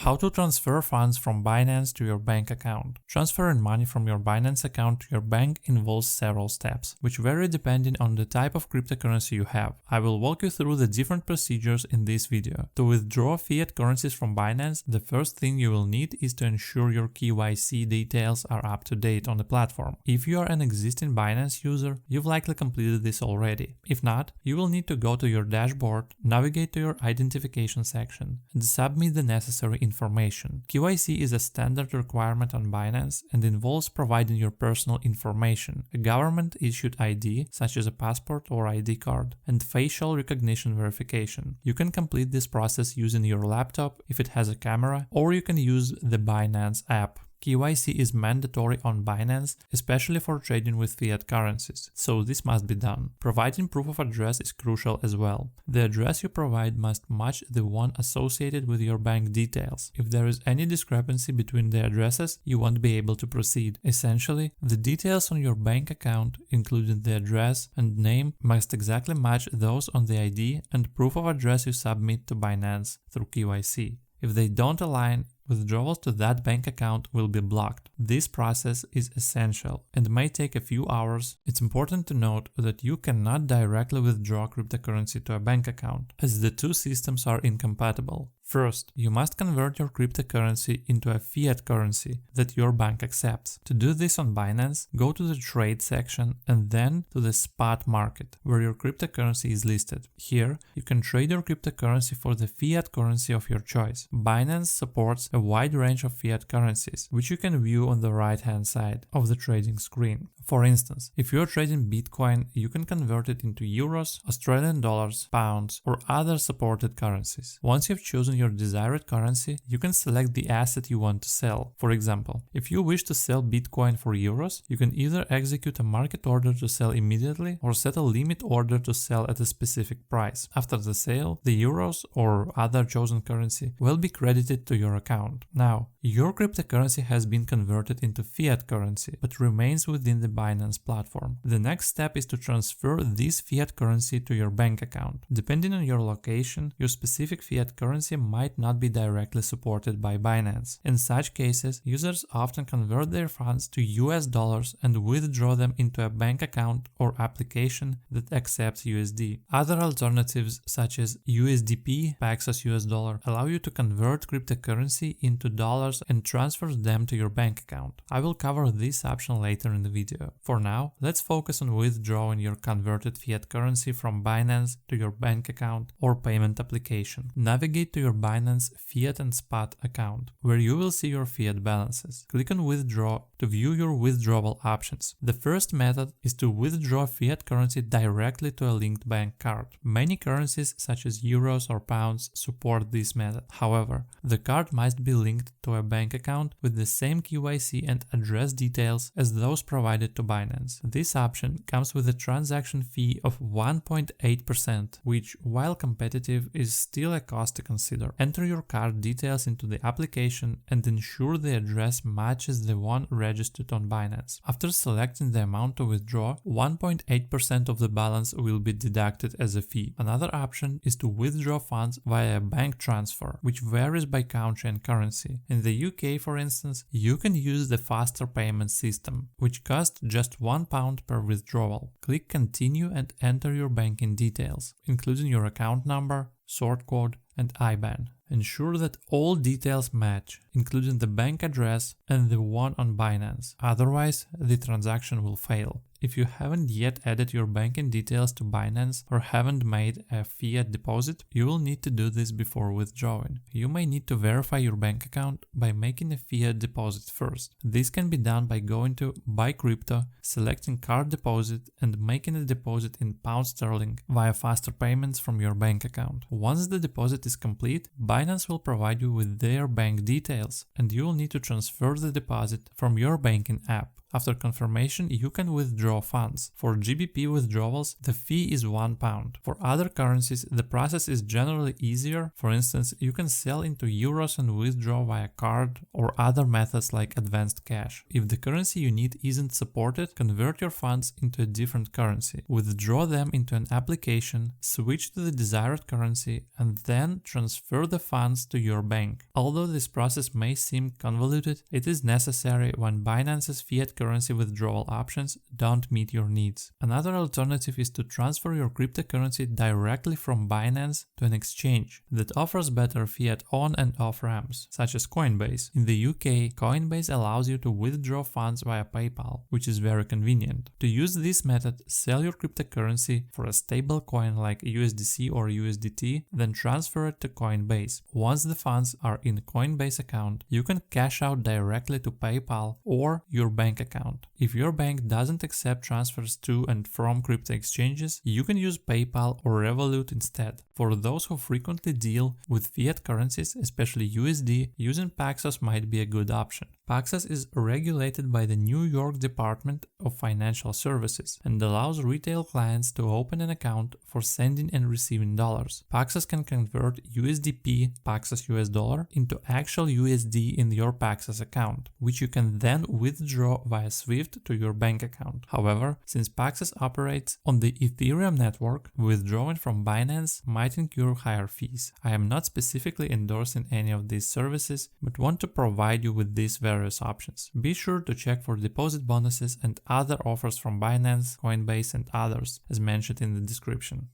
How to transfer funds from Binance to your bank account. Transferring money from your Binance account to your bank involves several steps, which vary depending on the type of cryptocurrency you have. I will walk you through the different procedures in this video. To withdraw fiat currencies from Binance, the first thing you will need is to ensure your KYC details are up to date on the platform. If you are an existing Binance user, you've likely completed this already. If not, you will need to go to your dashboard, navigate to your identification section, and submit the necessary information. KYC is a standard requirement on Binance and involves providing your personal information, a government-issued ID such as a passport or ID card, and facial recognition verification. You can complete this process using your laptop if it has a camera, or you can use the Binance app. KYC is mandatory on Binance, especially for trading with fiat currencies, so this must be done. Providing proof of address is crucial as well. The address you provide must match the one associated with your bank details. If there is any discrepancy between the addresses, you won't be able to proceed. Essentially, the details on your bank account, including the address and name, must exactly match those on the ID and proof of address you submit to Binance through KYC. If they don't align, withdrawals to that bank account will be blocked. This process is essential and may take a few hours. It's important to note that you cannot directly withdraw cryptocurrency to a bank account, as the two systems are incompatible. First, you must convert your cryptocurrency into a fiat currency that your bank accepts. To do this on Binance, go to the trade section and then to the spot market, where your cryptocurrency is listed. Here, you can trade your cryptocurrency for the fiat currency of your choice. Binance supports a wide range of fiat currencies, which you can view on the right-hand side of the trading screen. For instance, if you're trading Bitcoin, you can convert it into euros, Australian dollars, pounds, or other supported currencies. Once you've chosen your desired currency, you can select the asset you want to sell. For example, if you wish to sell Bitcoin for euros, you can either execute a market order to sell immediately or set a limit order to sell at a specific price. After the sale, the euros or other chosen currency will be credited to your account. Now, your cryptocurrency has been converted into fiat currency, but remains within the Binance platform. The next step is to transfer this fiat currency to your bank account. Depending on your location, your specific fiat currency might not be directly supported by Binance. In such cases, users often convert their funds to US dollars and withdraw them into a bank account or application that accepts USD. Other alternatives such as USDP, Paxos US dollar, allow you to convert cryptocurrency into dollars and transfer them to your bank account. I will cover this option later in the video. For now, let's focus on withdrawing your converted fiat currency from Binance to your bank account or payment application. Navigate to your Binance fiat and spot account, where you will see your fiat balances. Click on Withdraw to view your withdrawal options. The first method is to withdraw fiat currency directly to a linked bank card. Many currencies such as euros or pounds support this method. However, the card must be linked to a bank account with the same KYC and address details as those provided to Binance. This option comes with a transaction fee of 1.8%, which, while competitive, is still a cost to consider. Enter your card details into the application and ensure the address matches the one registered on Binance. After selecting the amount to withdraw, 1.8% of the balance will be deducted as a fee. Another option is to withdraw funds via a bank transfer, which varies by country and currency. In the UK, for instance, you can use the faster payment system, which costs just £1 per withdrawal. Click Continue and enter your banking details, including your account number, sort code, and IBAN. Ensure that all details match, including the bank address and the one on Binance. Otherwise, the transaction will fail. If you haven't yet added your banking details to Binance or haven't made a fiat deposit, you will need to do this before withdrawing. You may need to verify your bank account by making a fiat deposit first. This can be done by going to Buy Crypto, selecting Card Deposit, and making a deposit in pound sterling via faster payments from your bank account. Once the deposit is complete, Binance will provide you with their bank details, and you will need to transfer the deposit from your banking app. After confirmation, you can withdraw funds. For GBP withdrawals, the fee is £1. For other currencies, the process is generally easier. For instance, you can sell into euros and withdraw via card or other methods like advanced cash. If the currency you need isn't supported, convert your funds into a different currency. Withdraw them into an application, switch to the desired currency, and then transfer the funds to your bank. Although this process may seem convoluted, it is necessary when Binance's fiat currency withdrawal options don't meet your needs. Another alternative is to transfer your cryptocurrency directly from Binance to an exchange that offers better fiat on and off ramps, such as Coinbase. In the UK, Coinbase allows you to withdraw funds via PayPal, which is very convenient. To use this method, sell your cryptocurrency for a stable coin like USDC or USDT, then transfer it to Coinbase. Once the funds are in Coinbase account, you can cash out directly to PayPal or your bank account. If your bank doesn't accept transfers to and from crypto exchanges, you can use PayPal or Revolut instead. For those who frequently deal with fiat currencies, especially USD, using Paxos might be a good option. Paxos is regulated by the New York Department of Financial Services and allows retail clients to open an account for sending and receiving dollars. Paxos can convert USDP, Paxos US dollar, into actual USD in your Paxos account, which you can then withdraw via SWIFT to your bank account. However, since Paxos operates on the Ethereum network, withdrawing from Binance might incur higher fees. I am not specifically endorsing any of these services, but want to provide you with these various options. Be sure to check for deposit bonuses and other offers from Binance, Coinbase, and others, as mentioned in the description.